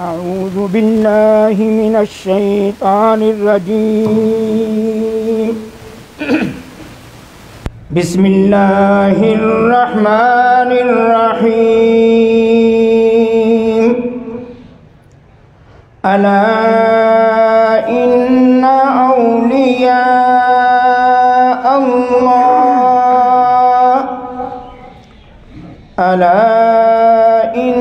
أعوذ بالله من الشيطان الرجيم بسم الله الرحمن الرحيم ألا إن أولياء الله ألا إن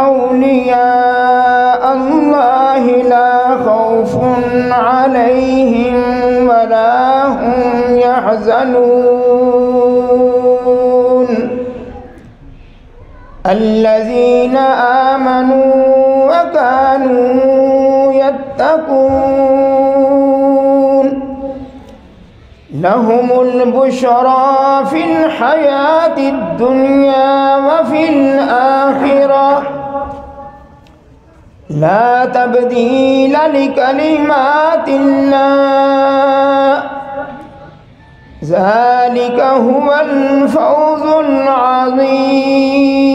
أولياء الله لا خوف عليهم ولا هم يحزنون الذين آمنوا وكانوا يتقون لهم البشرى في الحياة الدنيا وفي الآخرة لا تبديل لكلمات الله ذلك هو الفوز العظيم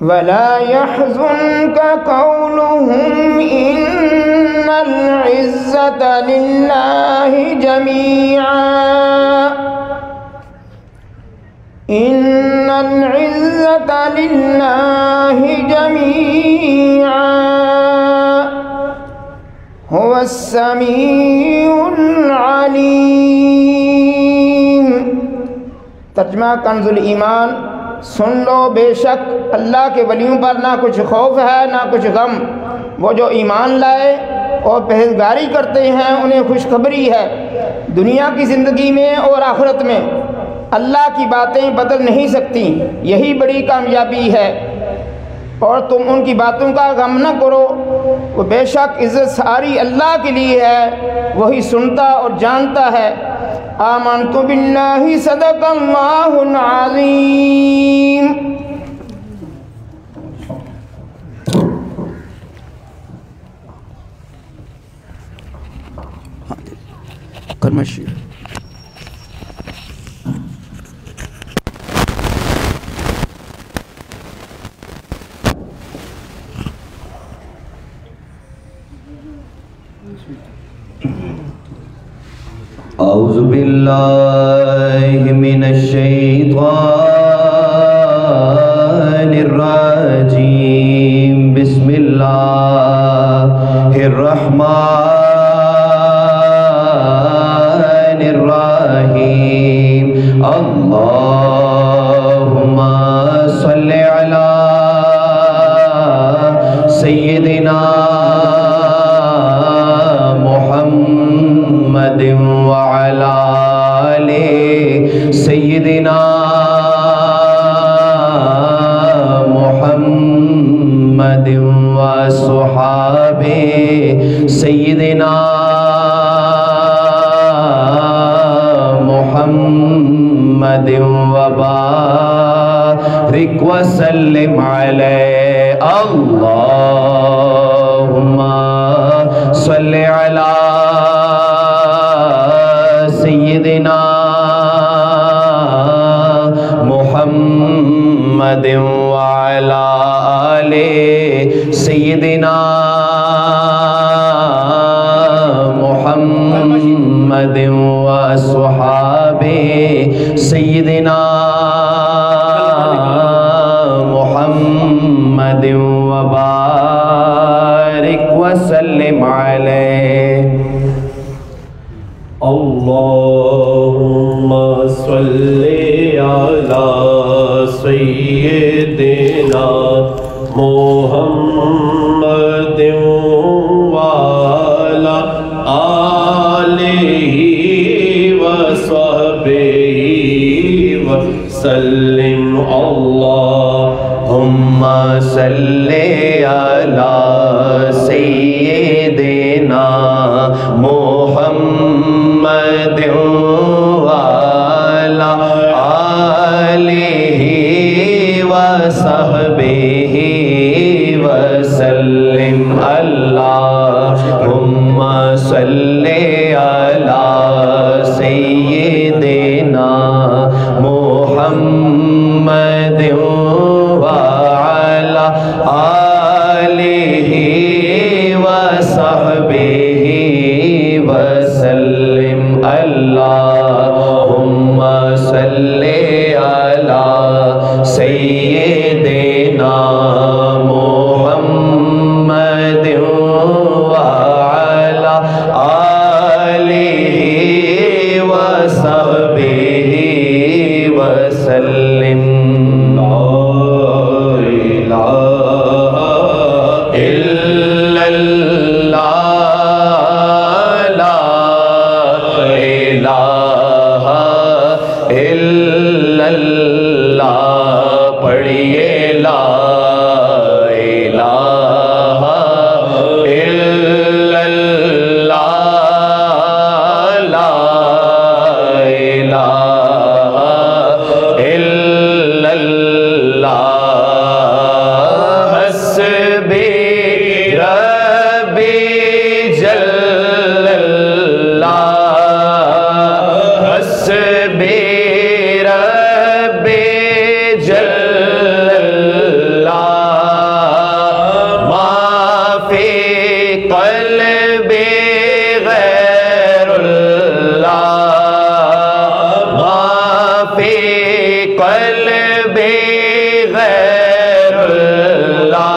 ولا يحزنك قولهم إن العزة لله جميعا إن العزة لله جميعا هو السميع العليم۔ ترجمہ کنز الایمان۔ سن لو بے شک اللہ کے ولیوں پر نہ کچھ خوف ہے نہ کچھ غم، وہ جو ایمان لائے اور پرہیزگاری کرتے ہیں انہیں خوشخبری ہے، دنیا کی زندگی میں اور آخرت میں اللہ کی باتیں بدل نہیں سکتی، یہی بڑی کامیابی ہے۔ اور تم ان کی باتوں کا غم نہ کرو، وہ بے شک عزت ساری اللہ کے لیے ہے، وہی سنتا اور جانتا ہے۔ آمنت باللہ صدق اللہ العظیم۔ اعوذ باللہ من الشیطان الرجیم بسم اللہ الرحمن الرحیم اللہم صل علی سیدنا محمد وعلى آل سيدنا محمد وصحابه سيدنا محمد وبارك وسلم عليه اللهم صل على سیدنا محمد وعلى آل سیدنا محمد وصحابه سیدنا محمد وبارك وسلم عليه اللهم صل على سيدنا محمد وعلى آله وصحبه وسلم اللهم صلی علی سیدنا محمد وعلی آلہ وصحبہ وسلم اللہم صلی علی سیدنا محمد وعلی آلہ وصحبہ وسلم اللہم صلی علی سیدنا محمد وعلی آلہ وصحبہ وسلم لا الہ الا اللہ لا الہ الا اللہ پڑھیے لا الہ الا اللہ لا الہ الا اللہ حسبی ربی جل اللہ حسبی ربی جل اللہ ما فی قلبی غیر اللہ ما فی قلبی غیر اللہ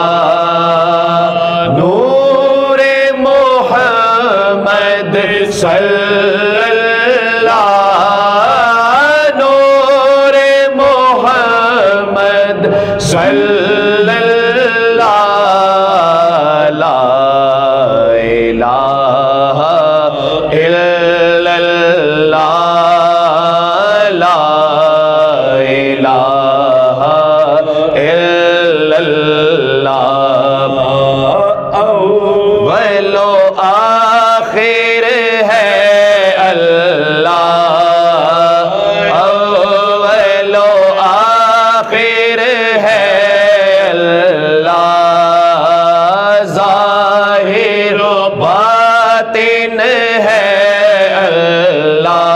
نور محمد صلی اللہ نور محمد صلی اللہ لا الہ الا اللہ لا الہ الا اللہ اول و آخر ہے اللہ اول و آخر ہے اللہ ظاہر و باطن ہے اللہ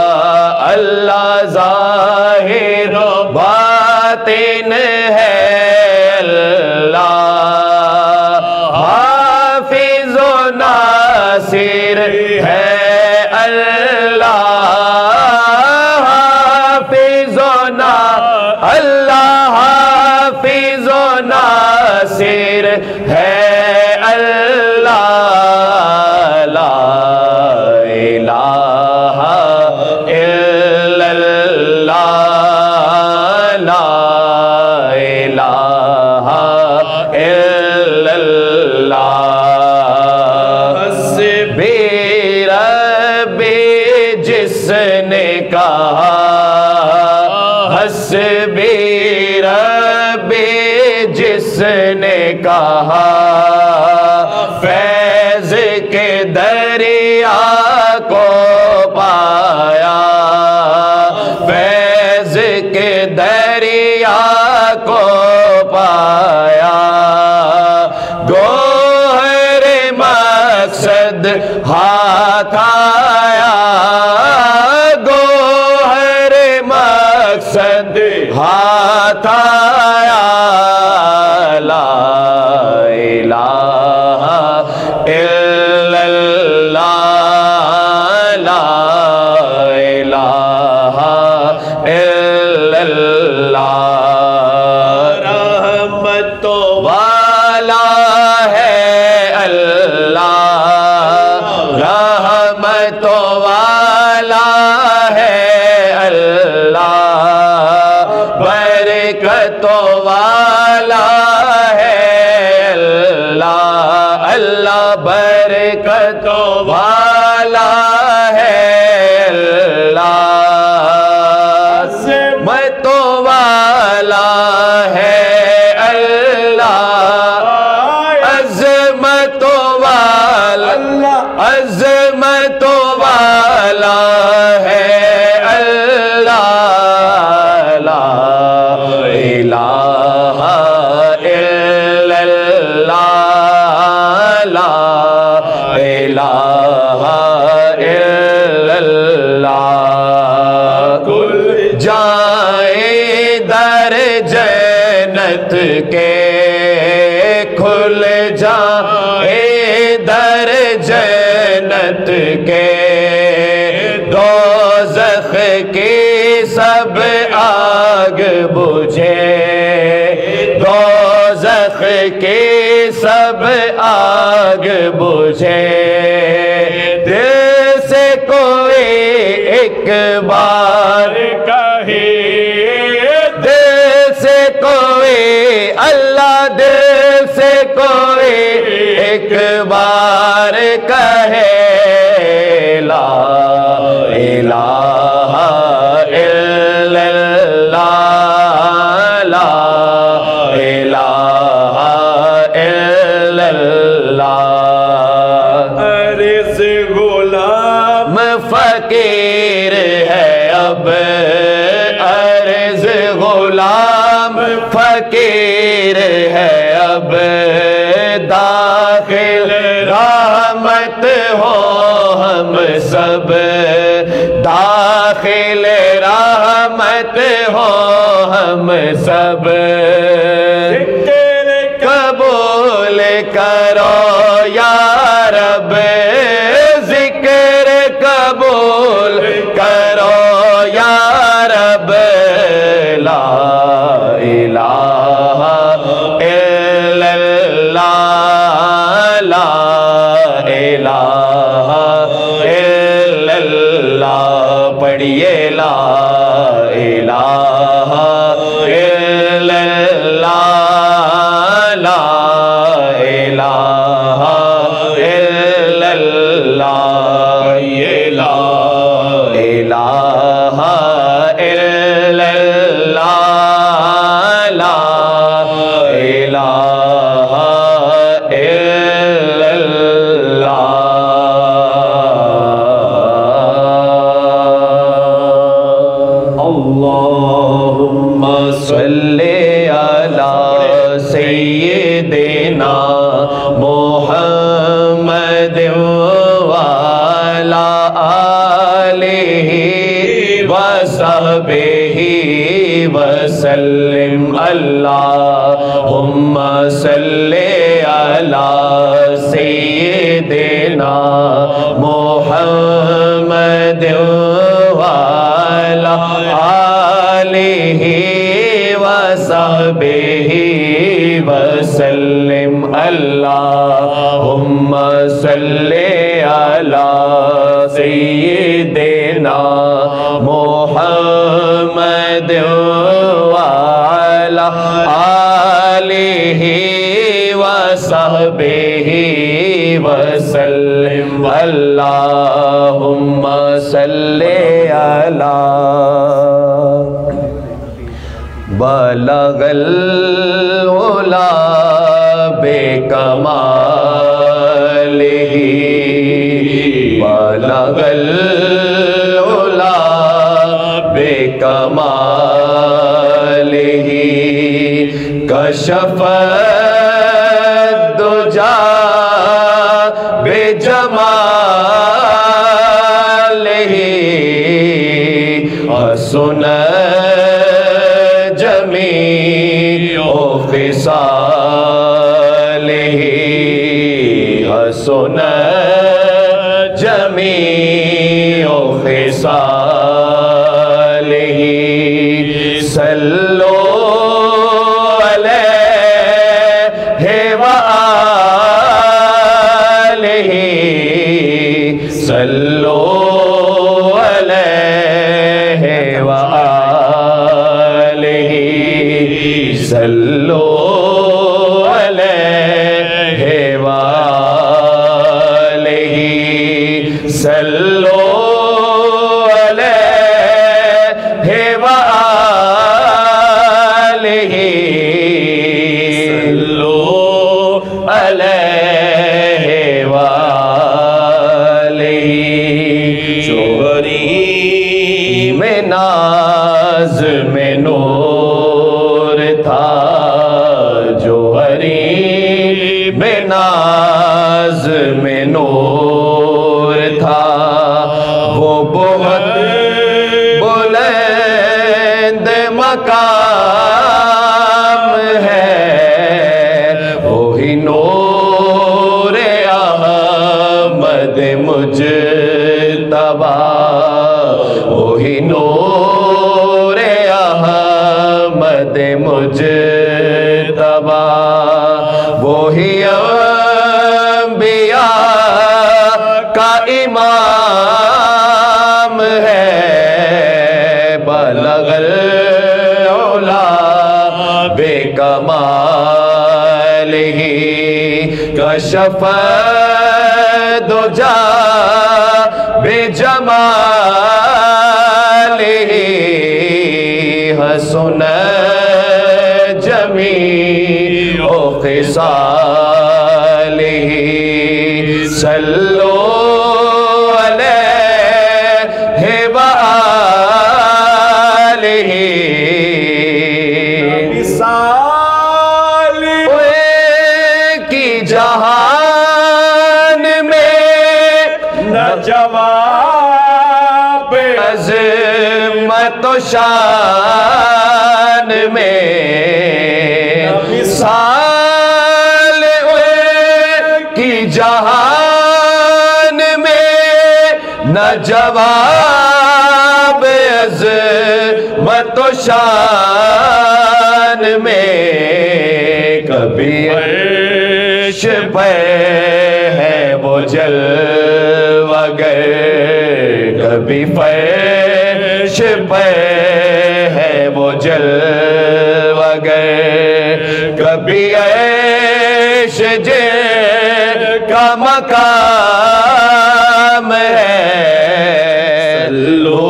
اللہ ظاہر و باطن ہے اللہ حافظ و ناصر ہے اللہ حافظ و اللہ حافظ و ناصر ہے اللہ لا الہ الا اللہ لا الہ الا اللہ حسبی ربی جس نے کہا حسبی ربی جس نے کہا فیض کے دریا کو پایا فیض کے دریا کو پایا گوہر مقصد ہاتھ آیا گوہر مقصد ہاتھ آیا لا الہ الا اللہ لا الہ الا اللہ رحمت والا ہے اللہ رحمت والا ہے اللہ برکت والا ہے اللہ اللہ برکت والا ہے اللہ عظمت والا ہے اللہ کھل جائے در جنت کے، دوزخ کی سب آگ بجھے، دوزخ کی سب آگ بجھے، دل سے کوئی ایک بار کہے، دل سے کوئی اللہ، دل سے کوئی ایک بار کہے لا الہ الا اللہ، لا الہ الا اللہ۔ عرض غلام فقیر ہے اب، عرض غلام فقیر ہے اب، داخل رحمت ہو ہم سب، داخل رحمت ہو ہم سب، ذکر قبول کرو یا رب، ذکر قبول کرو یا رب، لا الہ الا اللہ، لا الہ الا اللہ، پڑھیے لا الہ الا اللہ، لا الہ الا اللہ، یہ لا الہ الا اللہ، لا الہ الا اللہ۔ اللہم صلی علی سیدنا محمد وعلی آلہ وصحبہ وسلم، اللہم صلی علی سیدنا محمد وعلی آلہ وصحبہ وسلم، اللہم صلی علی سیدنا محمد وعلی آلہ وصحبہ وسلم، اللہم صلی علی۔ بلغ العلا بکمالہ، بلغ العلا بکمالہ، کشف الدجا بجمالہ، حسن جمیع خصالہ، حسن جمیع خصالہ، صلو علیہ وآلہ، صلو علیہ وآلہ، صلو علیہ وآلہ، صلو علیہ وآلہ، صلو علیہ وآلہ۔ شوہری میں ناز میں نور تھا، جوہری میں ناز میں نور تھا، وہ بہت بلند مقام ہے، وہی وہی انبیاء کا امام ہے بلغ العلا بے کمالہ کشف الدجا بے جمالہ حسن جمیع خصالہ صلو علیہ وآلہ کی جہان میں نہ جواب عظمت و شان میں مثال کی جہان میں نہ جواب عظمت و شان میں کبھی عرش پہ ہے وہ جلوہ گر کبھی فرش پہ ہے وہ جلوہ گر کبھی عیش جن کا مقام ہے صلو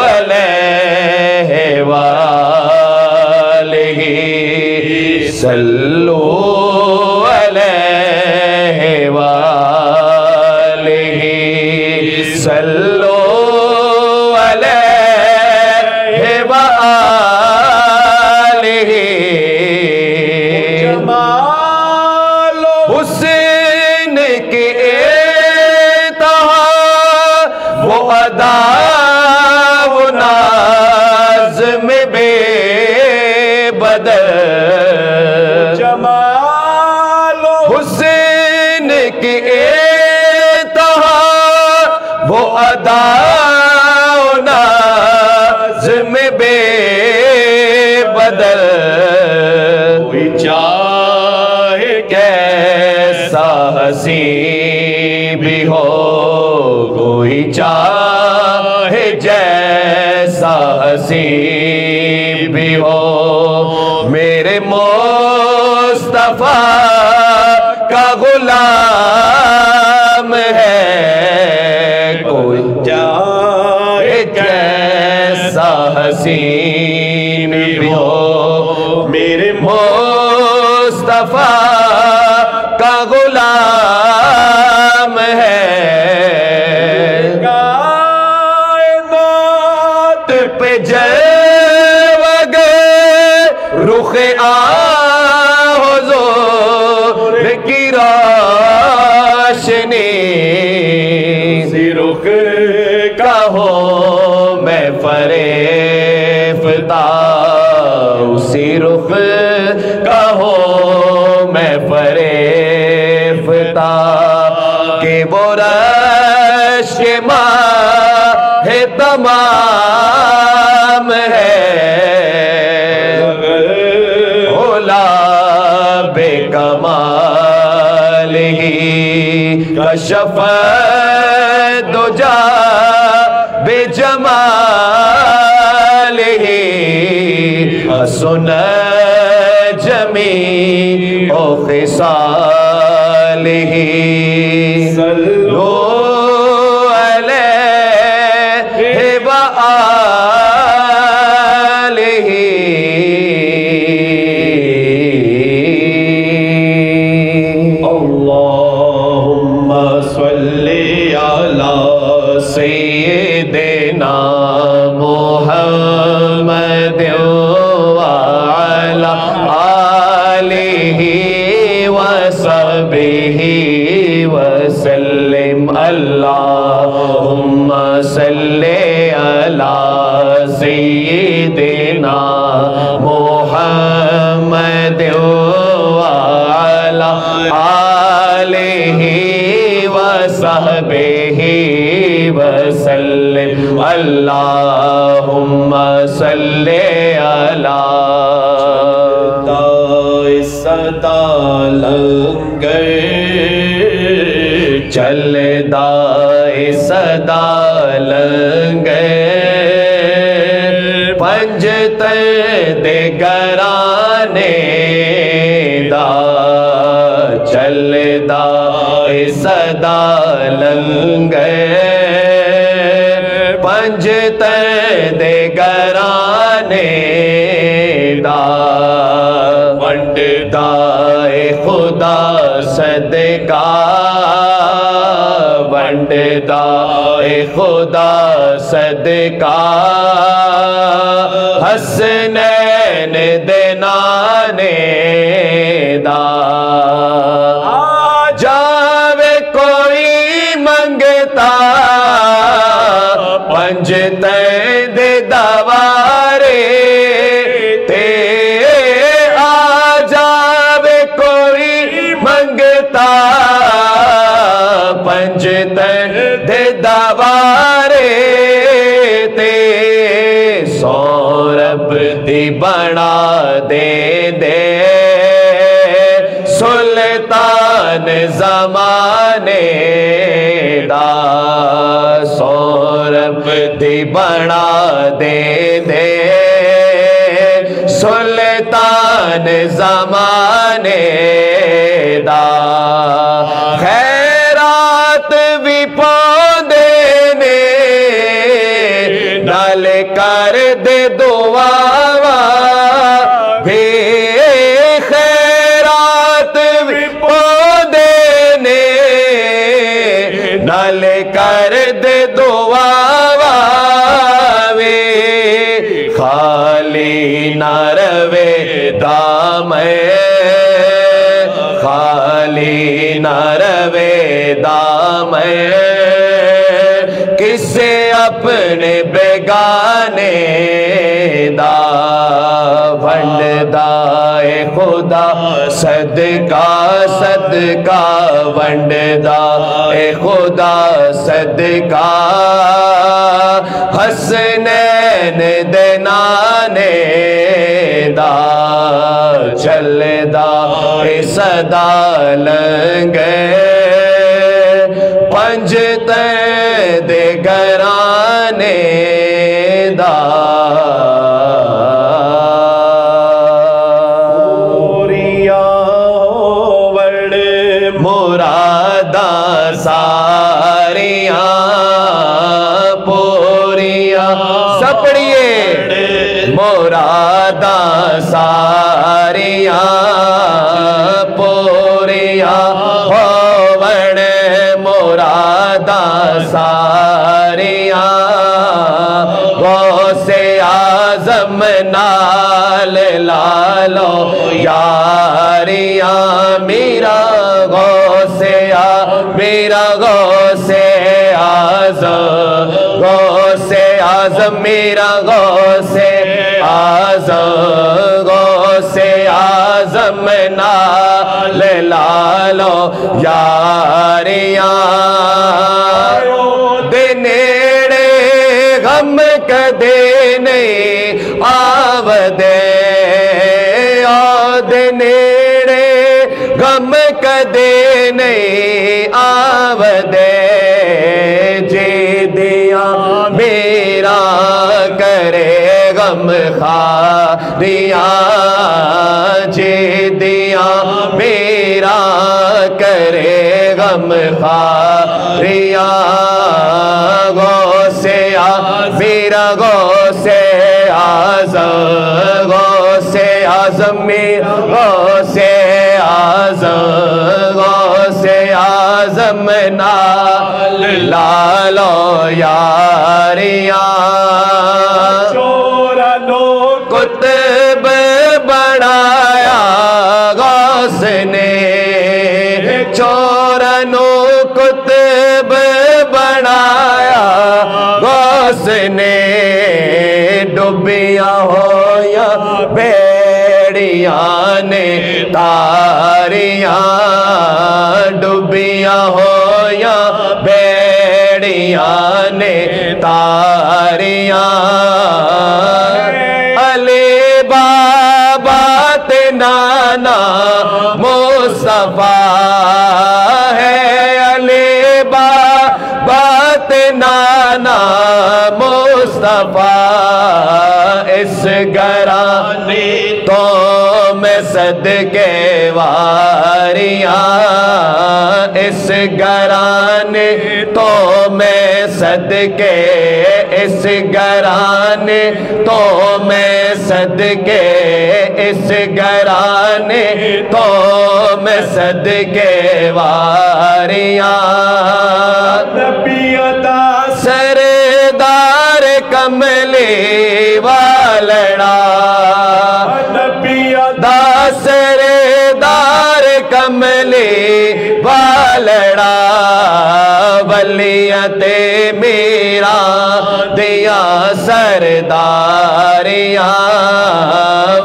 علیہ وآلہ صلو علیہ وآلہ صلو علیہ وآلہ جمال حسن کے انتہا وہ ادا و ناز میں بے بدل جمال حسن کی انتہا وہ ادا و ناز میں بے بدل کوئی چاہے کیسا حسین بھی ہو کوئی چاہے جیسا حسین بھی ہو میرے مصطفیٰ کا غلام ہے کوئی چاہے جیسا حسین بھی ہو میرے مصطفیٰ کا غلام ہے کائنات پہ جلوہ گر رخ حضور کی روشنی اسی رخ کا ہو میں فریفتہ اسی رخ کا ہو میں فریفتہ کہ وہ رشک ماہ تمام ہے اولا بے کمالہ کشف الدجا بے جمالہ حسن جمیع خصالہ صلو علیہ وآلہ اللہم صلی علی سیدنا محمد وعلی آلہ وصحبہ وسلم اللہم صلی علی سیدنا محمد وعلی آلہ وصحبہ وسلم اللہم صلی علی دا لنگر چلدا اے صدا لنگر پنجتر دے گرانے دا چلدا اے صدا لنگر پنجتر دے گرانے دا ونڈدا اے خدا صدقہ ونڈدا اے خدا صدقہ حسنین دے نانے دا جاوے کوئی منگتا پنجتر دے دوارے تے آ جاوے کوئی منگتا پنجتر دے دوارے تے سورب دی بنا دے دے سلطان زمانے دا سورب دی بنا دے دے سلطان زمانے دا خیرات بھی پوندے نے نال کر دے دعا بھی خیرات بھی پوندے نے نال کر دے دعا خالی نہ روے دامے خالی نہ روے دامے کسے اپنے بیگانے دا ونڈدا اے خدا صدقہ صدقہ ونڈدا اے خدا صدقہ حسنین دے نانے دا چلدا اے صدا لنگر پنجتر دے گرانے دا مراداں ساریاں پوریاں سب پڑھیے مراداں ساریاں پوریاں ہوون مراداں ساریاں غوث اعظم نال لالو یاریاں میرا غوث میرا غوث اعظم غوث اعظم میرا غوث اعظم غوث اعظم نال لالو یاریاں دے نیڑے غم کدے نہیں آودے دے نیڑے غم کدے نہیں آودے جی دیا میرا کرے غم خاریاں جی دیا میرا کرے غم خاریاں غوث میرا غوث اعظم غوث اعظم میرا غوث اعظم غوث اعظم نال لالو یاریاں چورانو کتب بڑھایا غوث نے چورانو کتب بڑھایا غوث نے ڈوبیاں ہویا بیڑیاں نے تاریاں ڈوبیاں ہویا بیڑیاں نے تاریاں علی بابا تے نانا مصطفیٰ ہے علی بات نانا مصطفیٰ اس گھرانے تو میں صدقے واریاں اس گھرانے تو میں صدقے اس گھرانے تو میں صدقے اس گھرانے تو میں صدقے واریاں نبی عطا سردار کملی والڑا نبی عطا سردار کملی والڑا ولیت میرا دیا سرداریاں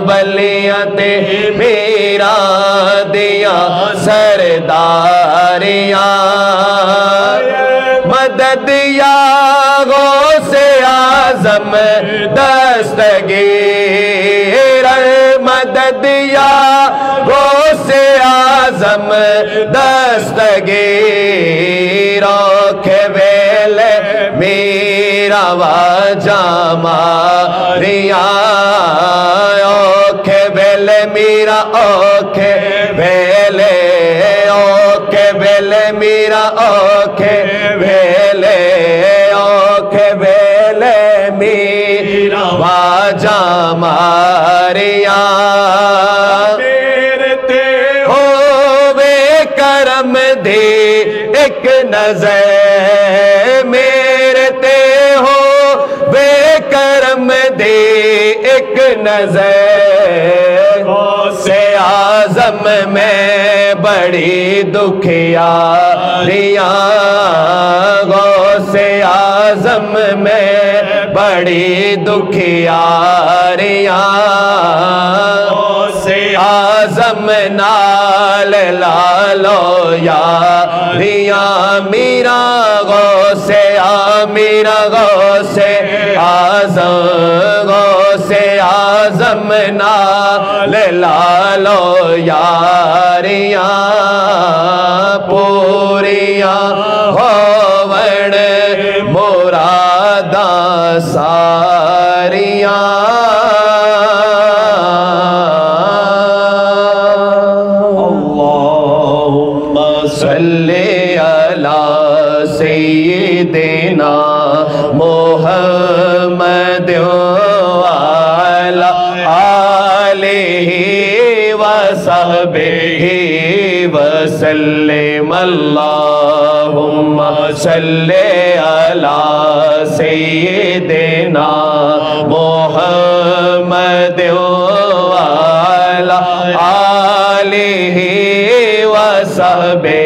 ولیت میرا دیا سرداریاں مدد یا غوث اعظم دستگیر مدد یا غوث اعظم دستگیر اوکھے ویل میرا واجہ ماریاں اوکھے ویل میرا اوکھے ویلے اوکھے ویل میرا اوکھے ویلے اوکھے ویلے میرا واجہ ماریاں میرتے ہووے کرم دی ایک نظر میرتے ہووے کرم دی ایک نظر غوث اعظم میں بڑی دکھیاریاں غوث اعظم میں بڑی دکھیاریاں غوث اعظم نال لالو یاریاں میرا غوث میرا غوث اعظم نال لالو یاریاں پوریاں ہوون مراداں ساریاں اللہم صلی علی سیدنا محمد وعلی آلہ وصحبہ وسلم اللہم صلی علی سیدنا محمد وعلی آلہ وصحبہ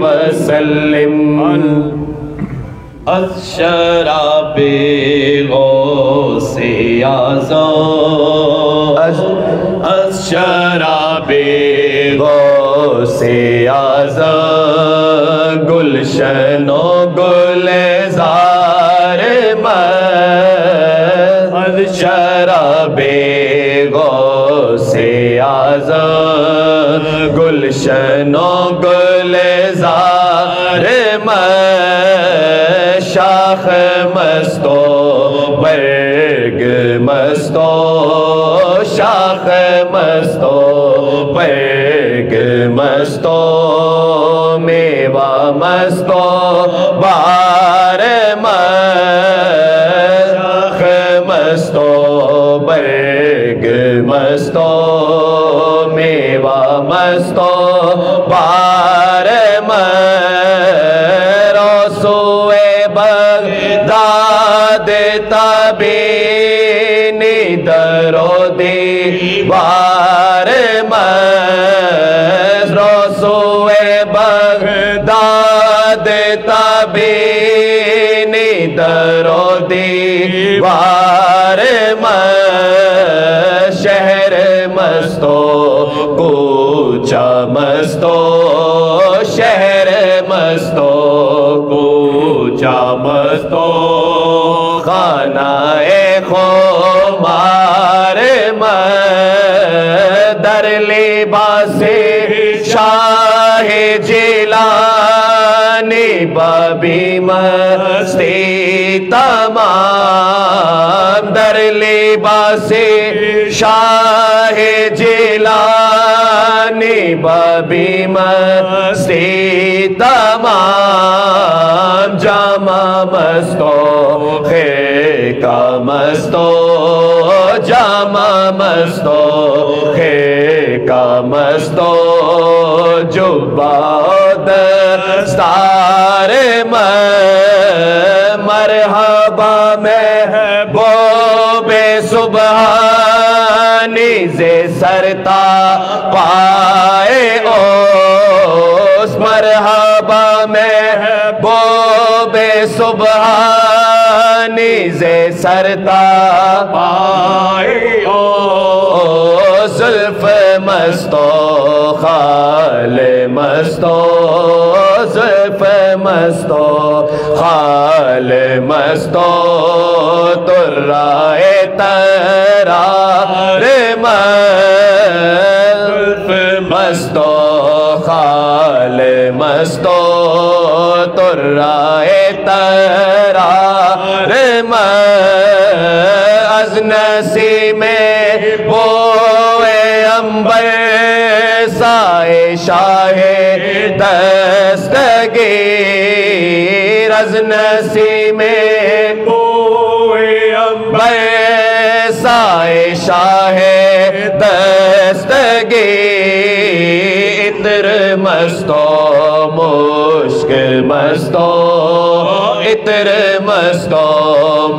وسلم الشراب غوث اعظم الشراب غوث اعظم گلشن و گلزار الشراب غوث اعظم گلشن و گلزار شاخ مستو برگ مستو شاخ مستو برگ مستو میوہ مستو بار شاخ مستو برگ مستو میوہ مستو بار بغداد تبینی درو دیوار رسول بغداد تبینی درو دیوار شہر مستو کوچہ مستو شہر مستو کوچہ مستو خانہ خمار در لباس شاہ جیلانی بابی مستی تمام در لباس شاہ جیلانی بابی مستی تمام جامع مستو خیر کا مستو جامع مستو خیر کا مستو جبہ دستار مرحبا محبوب سبحانی زے سرتا پائے اوس مرحبا محبوب سبحانی زے سرتا پائے اوس زلف مستو خال مستو زلف مستو خال مستو ترائے ترار زلف مستو خال مستو ترائے ترار از نسیم بوئے امبر سائے شاہ دستگیر از نسیم بوئے امبر سائے شاہ دستگیر عطر مستو مشک مستو عطر مستو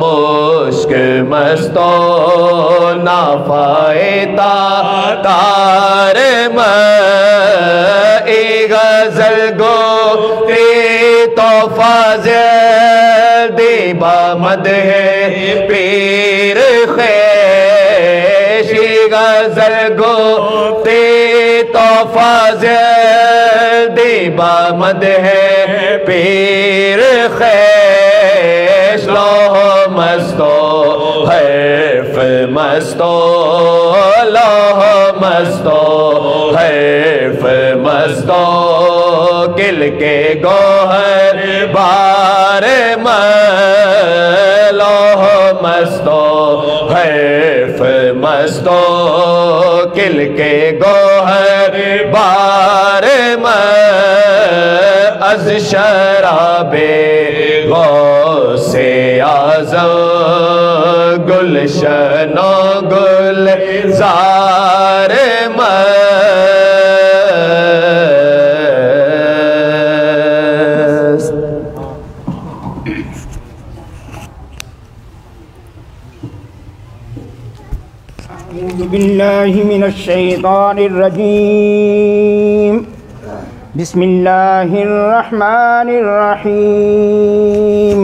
مشک مستو نافائتا تار ای غزل گو تی تو فاضل دیبا مدح پیر خیش ای غزل گو تی تو فاضل دیبا مدح پیر خیش لوح مستو حیف مستو لوح مستو حیف مستو کل کے گوہر بار لوح مستو حیف مستو کل کے گوہر بار از شراب غوث اعظم گلشن و گلزار مست اعوذ باللہ من الشیطان الرجیم بسم اللہ الرحمن الرحیم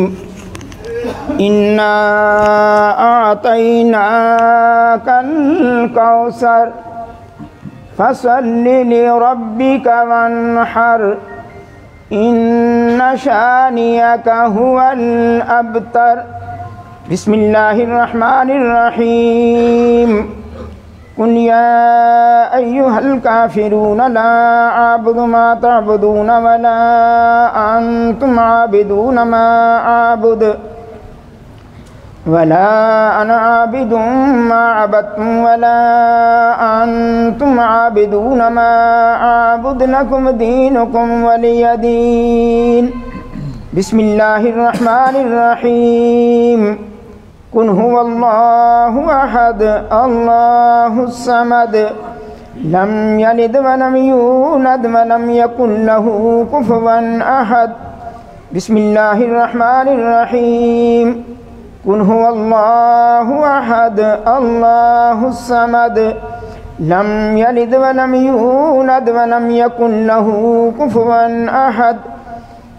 اِنَّا أَعْطَيْنَاكَ الْكَوْثَرَ فَصَلِّ لِرَبِّكَ وَانْحَرْ إِنَّ شَانِئَكَ هُوَ الْأَبْتَرُ بسم اللہ الرحمن الرحیم قل یا ایہا الکافرون لا اعبد ما تعبدون ولا انتم عابدون ما اعبد ولا انا عابد ما عبدتم ولا انتم عابدون ما اعبد لكم دينكم ولي دين بسم الله الرحمن الرحيم قل هو الله احد الله الصمد لم يلد ولم يولد ولم يكن له كفوا احد بسم الله الرحمن الرحيم قل هو الله احد الله الصمد لم يلد ولم يولد ولم يكن له كفوا احد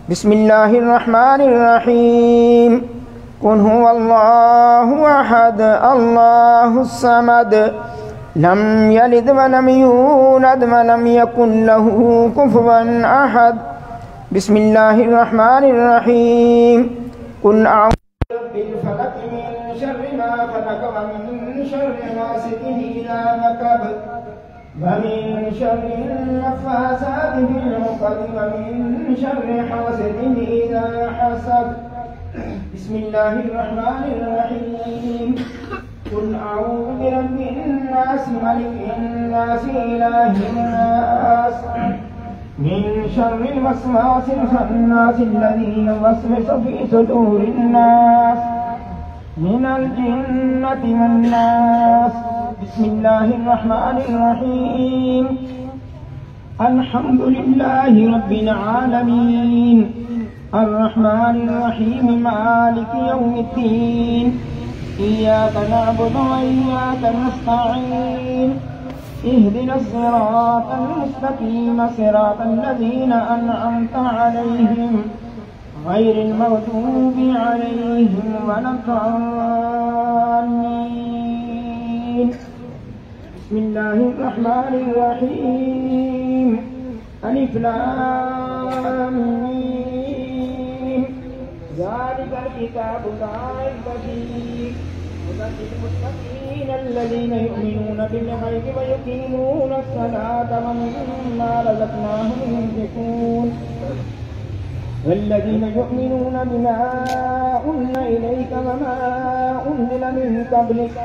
بسم الله الرحمن الرحيم قل هو الله احد الله الصمد لم يلد ولم يولد ولم يكن له كفوا احد بسم الله الرحمن الرحيم قل اعوذ بالفلق من شر ما خلق ومن شر غاسق اذا وقب ومن شر النفاثات في العقد ومن شر حاسد إذا حسد. بسم الله الرحمن الرحيم. قل أعوذ برب الناس ملك الناس إله الناس من شر الوسواس الخناس الذي يوسوس في صدور الناس من الجنة والناس. بسم الله الرحمن الرحيم. الحمد لله رب العالمين الرحمن الرحيم مالك يوم الدين إياك نعبد وإياك نستعين اهدنا الصراط المستقيم صراط الذين أنعمت عليهم غير المغضوب عليهم ولا الضالين. بسم الله الرحمن الرحيم. ألف لام ميم. ذلك الكتاب لا ريب فيه هدى للمتقين الذين يؤمنون بالغيب ويقيمون الصلاة ومما رزقناهم ينفقون والذين يؤمنون بما أنزل إليك وما أنزل من قبلك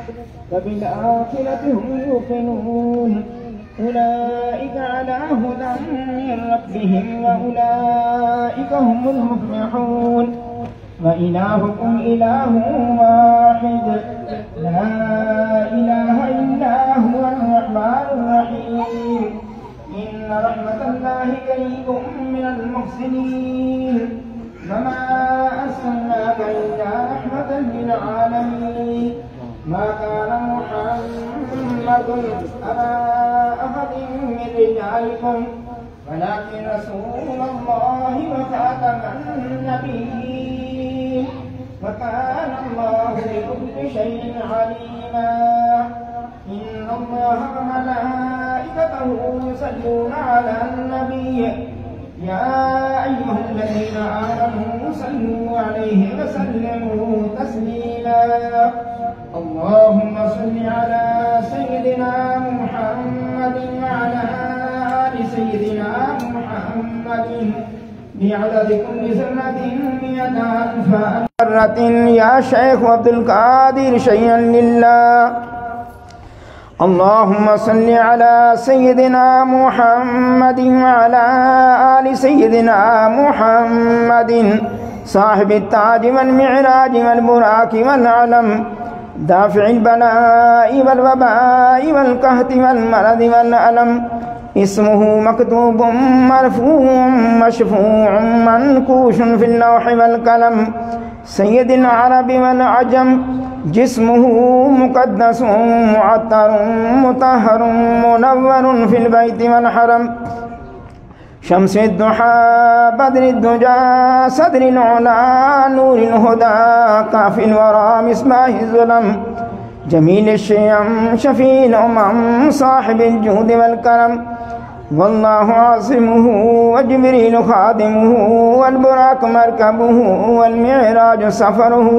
وبالآخرة هم يوقنون أولئك على هدى من ربهم وأولئك هم المفلحون. وإلهكم إله واحد لا إله إلا هو الرحمن الرحيم. إن رحمة الله قريب من المحسنين. وما أرسلناك إلا رحمة للعالمين. ما كان محمد أبا أحد من رجالكم ولكن رسول الله وخاتم النبيين وكان الله بكل شيء عليما. إن الله وملائكته يصلون على النبي يا أيها الذين آمنوا صلوا عليه وسلموا تسليما. اللهم صل على سيدنا محمد وعلى آل سيدنا محمد بعدد كل ذرة مئة ألف ذرة. يا شيخ عبد القادر شيئا لله. اللهم صل على سيدنا محمد وعلى آل سيدنا محمد صاحب التاج والمعراج والبراك والعلم دافع البلاء والوباء والقهط والمرض والألم. اسمه مكتوب مرفوع مشفوع منكوش في اللوح والقلم. سيد العرب والعجم جسمه مقدس معطر مطهر منور في البيت والحرم. شمس الضحى بدر الدجى صدر العلا نور الهدى كافي الورى مصباح الظلم. جميل الشيم شفيع الأمم صاحب الجود والكرم. والله عاصمه وجبريل خادمه والبراق مركبه والمعراج سفره.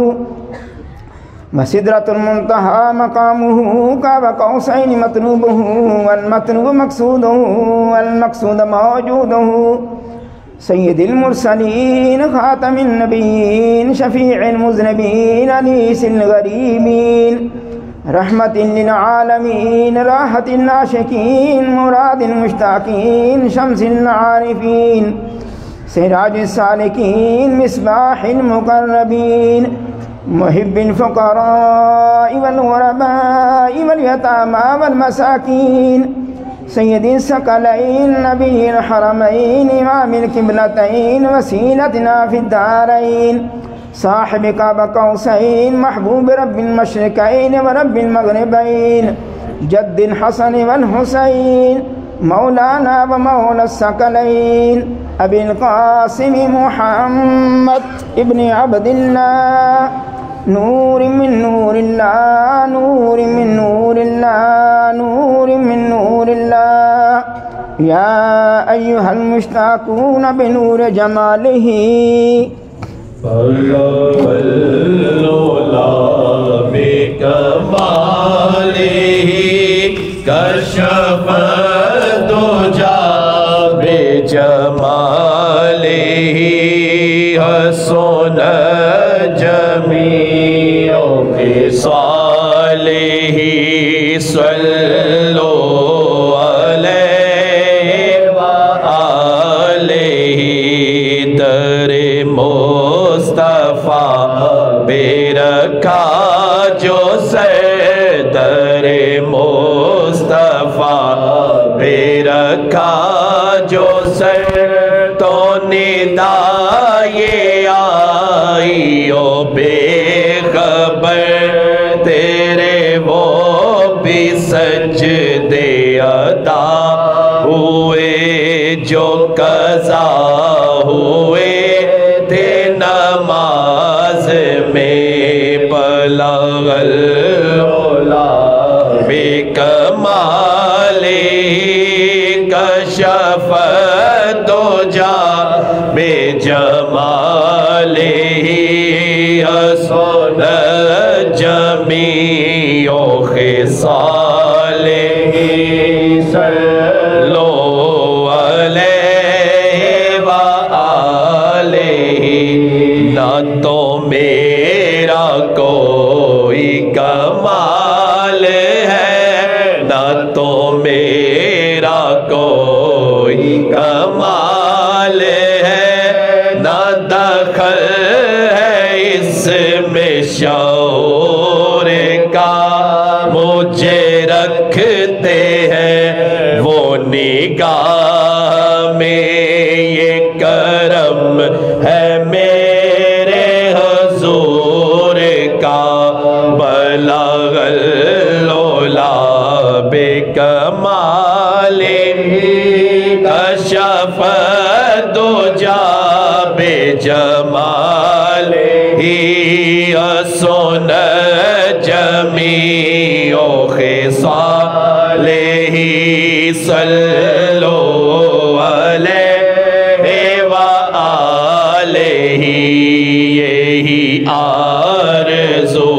وسدرة المنتهى مقامه كاب قوسين مطلوبه والمطلوب مقصوده والمقصود موجوده. سيد المرسلين خاتم النبيين شفيع المذنبين أنيس الغريبين رحمة للعالمين راحة الناشكين مراد المشتاقين شمس العارفين سراج السالكين مصباح المقربين محب الفقراء والغرباء واليتامى والمساكين. سيد الثقلين نبي الحرمين إمام القبلتين وسيلتنا في الدارين. صاحب قاب قوسين محبوب رب المشرقين ورب المغربين. جد الحسن والحسين مولانا ومولى الثقلين أبي القاسم محمد ابن عبد الله نور من نور الله نور من نور الله نور من نور الله. يا أيها المشتاقون بنور جماله بكماله کشف دجا بجمالہ حسن جمیع خصالہ صلو علیہ وآلہ در مصطفیٰ بے رکھا جو سر در مصطفیٰ بے رکھا جو سر تو ندا یہ آئی او بے خبر تیرے وہ بھی سجدے ادا ہوئے جو قضا ہوئے تھے نماز میں بلغ العلا بکمالہ کشف دجا بجمالہ حسن جمیع خصالہ صلو علیہ وآلہ نہ تو میرا کوئی کمال ہے نہ تو میرا کوئی کمال ہے نہ دخل ہے اس میں شعور کا مجھے رکھتے ہیں وہ نگاہ میں یہ کرم ہے میرے حضور کا بلغ العلا بکمالہ کشف دجا بجمالہ حسن جمیع خصالہ صلو علیہ وآلہ یہی آرزو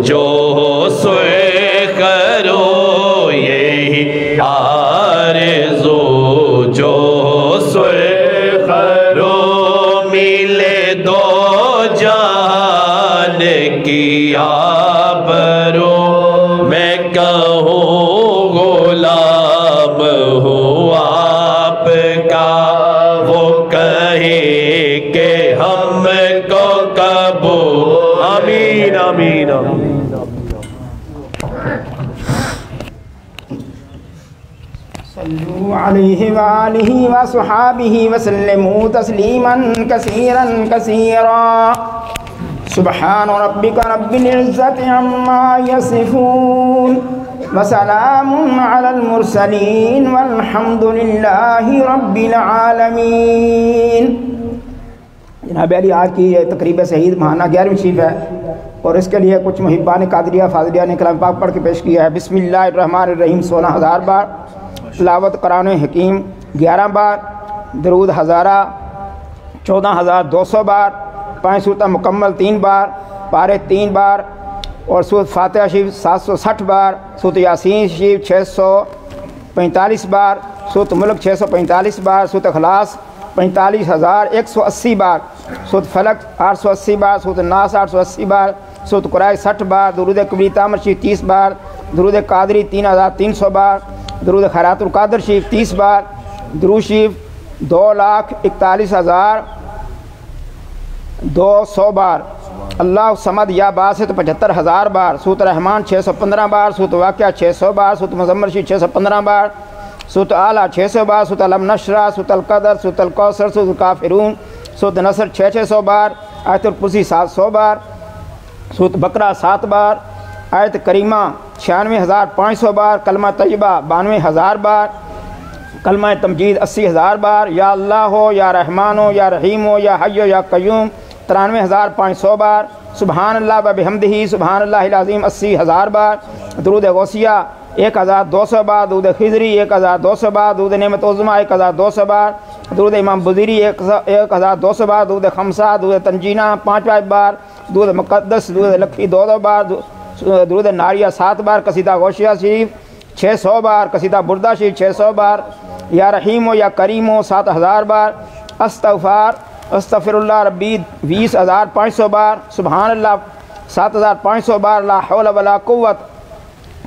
جو سر کرو یہی آرزو جو سر کرو ملے دو جہان کی آبرو میں کہوں غلام ہوں آپ کا وہ کہے کہ ہم کو قبول آمین آمین آمین صلو علیہ وآلہ وصحابہ وسلموا تسلیما کثیرا کثیرا سبحان ربک رب العزت عما یصفون وسلام علی المرسلین والحمد للہ رب العالمین۔ جناب علی آج کی یہ تقریب شہید ماہانہ 11ویں شریف ہے اور اس کے لیے کچھ محبان قادریہ فاضلیہ نے کلام پاک پڑھ کے پیش کیا ہے۔ بسم اللہ الرحمن الرحیم 16,000 بار، تلاوت قرآن حکیم 11 بار، درود ہزارہ 14,200 بار، 5 سورتہ مکمل 3 بار، پارے 3 بار، اور سورت فاتحہ شریف 760 بار، سورت یاسین شریف 645 بار، سورت ملک 645 بار، سورت اخلاص 45,180 بار، سورت فلق 880 بار، سورت ناس 880 بار، سورت قرآن 60 بار، درود کبری تامر شریف 30 بار، درود قادری 3,300 بار، درود خیرات القادر شریف 30 بار، درود شریف 2,41,200 بار، اللہ صمد یا باسط 75,000 بار، سورت رحمان 615 بار، سورت واقعہ 600 بار، سورت مزمل شریف 615 بار، سورت اعلیٰ 600 بار، سورت علم نشرہ، سورت القدر، سورت الکوثر، سورت الکافرون، سورت نصر 600 بار، آیت الکرسی 700 بار، سورت بقرہ 7 بار، آیت کریمہ 96,500 بار، کلمہ طیبہ 92,000 بار، کلمہ تمجید 80,000 بار، یا اللہ ہو یا رحمان ہو یا رحیم ہو یا حی ہو یا قیوم 93,500 بار، سبحان اللہ و بحمدہ سبحان اللہ العظیم 80,000 بار، درود غوثیہ 1,200 بار، درود خضری 1,200 بار، درود نعمت عظمیٰ 1,200 بار، درود امام بزیری 1,200 بار، درود خمسہ، درود تنجینہ 5 بار، درود مقدس، درود لکھی 2 بار، درود ناریہ 7 بار، قصیدہ غوثیہ شریف 600 بار، قصیدہ بردہ شریف 600 بار، یا رحیم و یا کریم و 7000 بار، استغفر اللہ ربی 20500 بار، سبحان اللہ 7500 بار، لا حول ولا قوت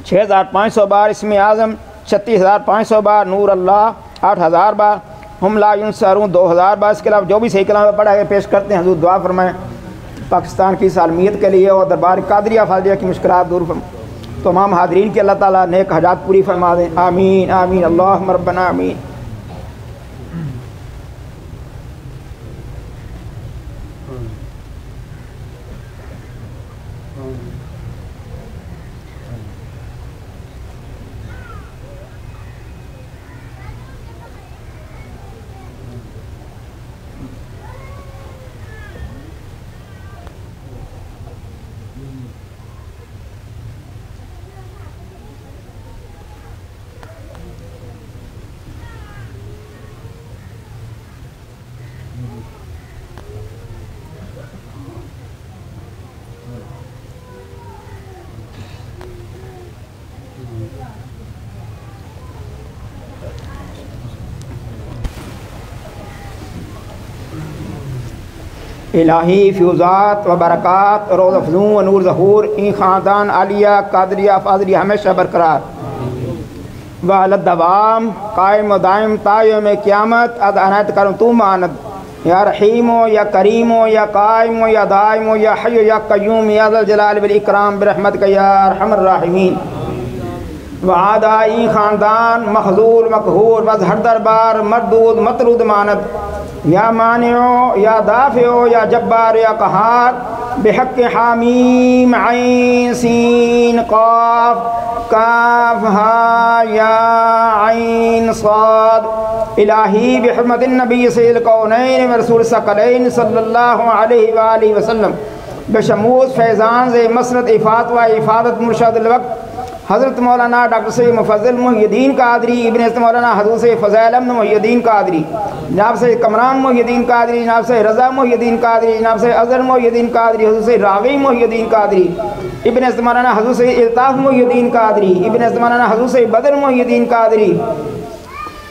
6500 بار، اسم اعظم 36500 بار، نور اللہ 8000 بار، ہم لا ینصرون 2000 بار۔ اس کے علاوہ جو بھی صحیح کلام پڑھا ہے پیش کرتے ہیں، حضور دعا فرمائیں پاکستان کی سالمیت کے لیے اور دربار قادریہ فاضلیہ کی مشکلات دور فرمائیں، تمام حاضرین کی اللہ تعالیٰ نیک حاجات پوری فرما دیں، آمین آمین، اللہم ربنا آمین۔ الہی فیوزات و برکات روز افزوں و نور ظہور این خاندان عالیہ قادریہ فاضلیہ ہمیشہ برقرار و علی الدوام قائم و دائم تا یوم قیامت، از عنایت کرم تو ماند، یا رحیم و یا کریم و یا قائم و یا دائم و یا حی و یا قیوم یا ذا الجلال والاکرام برحمتک یا ارحم الراحمین۔ و عادائی خاندان مخذول مقہور و از ہر دربار مردود مطرود ماند، یا مانع یا دافع یا جبار یا قہار، بحق حامیم عین سین قاف کاف ہا یا عین صاد، الہی بحرمت النبی سید الکونین و رسول الثقلین صلی اللہ علیہ وآلہ وسلم، بشموس فیضان سے مسرت افات و افادت مرشد الوقت حضرت مولانا ڈاکٹر سید مفضل محی الدین قادری، ابن حضرت مولانا حضرت سید فضائل امن محی الدین قادری، جناب سید کمران محی الدین قادری، جناب سید رضا محی الدین قادری، جناب سید اظہر محی الدین قادری، حضرت سید راغی محی الدین قادری، ابن حضرت مولانا حضرت سید الطاف محی الدین قادری، ابن حضرت مولانا حضرت سید بدر محی الدین قادری،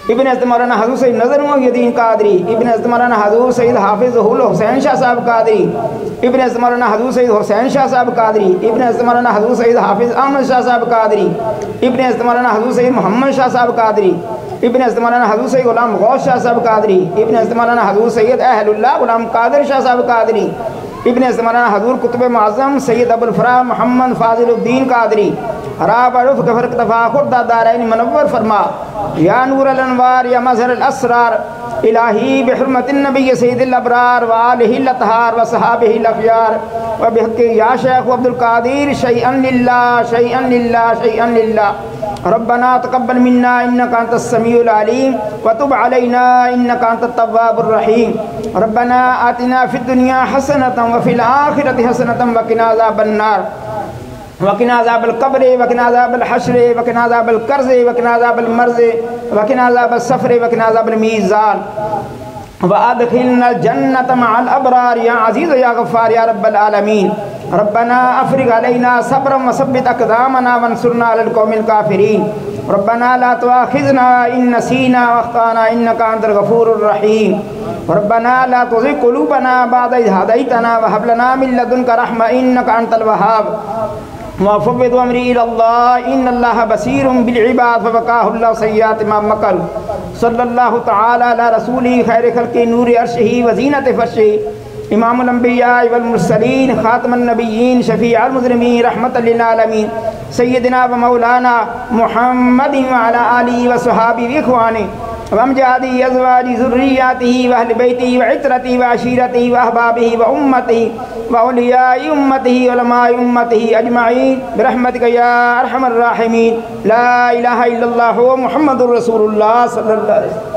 ابن حضرت مولانا حضرت سید نظر محی الدین قادری، ابن حضرت مولانا حضرت سید حافظ حسین شاہ صاحب قادری، ابن حضرت مولانا حضرت سید حسین شاہ صاحب قادری، ابن حضرت مولانا حضرت سید حافظ احمد شاہ صاحب قادری، ابن حضرت مولانا حضرت سید محمد شاہ صاحب قادری، ابن حضرت مولانا حضرت سید غلام غوث شاہ صاحب قادری، ابن حضرت مولانا حضرت سید اہل اللہ غلام قادر شاہ صاحب قادری، ابن حضرت مولانا حضور قطب معظم سید ابو الفرا محمد فاضل الدین قادری، راب عرف کفر تفاخر دارین منور فرما، یا نور الانوار یا مظہر الاسرار، الہی بحرمت النبی سید الابرار و آلہ الاطہار و صحابہ الاخیار و بحق یا شیخ عبد القادر شیئا للہ شیئا للہ شیئا للہ، ربنا تقبل منا انکا انت السمیع العلیم وتب علینا انکا انت التواب الرحیم، ربنا آتنا فی الدنیا حسنة وفی الآخرة حسنة وقنا عذاب النار وقنا عذاب القبر وقنا عذاب الحشر وقنا عذاب القرض وقنا عذاب المرض وقنا عذاب السفر وقنا عذاب الميزان وادخلنا الجنة مع الأبرار يا عزيز يا غفار يا رب العالمين، ربنا افرغ علينا صبرا وثبت أقدامنا وانصرنا على القوم الكافرين، ربنا لا تؤاخذنا إن نسينا واخطأنا إنك أنت الغفور الرحيم، ربنا لا تزغ قلوبنا بعد إذ هديتنا وهب لنا من لدنك رحمة إنك أنت الوهاب، وفوض امری الی اللہ ان اللہ بصیر بالعباد فوقاه اللہ سیئات ما مکر، صلی اللہ تعالی علی رسولہ خیر خلق نور عرشہ وزینت فرشہ، امام الانبیاء والمرسلین خاتم النبیین شفیع المذنبین رحمت للعالمین، سیدنا و مولانا محمد وعلی آلہ وصحابہ واخوانہ وامجادی ازواجی ذریاتہ واہل بیتہ وعطرتہ وعشیرتہ واحبابہ وامتہ واولیاء امتہ علماء امتہ اجمعین برحمتک یا ارحم الراحمین، لا الہ الا اللہ محمد رسول اللہ صلی اللہ علیہ وسلم۔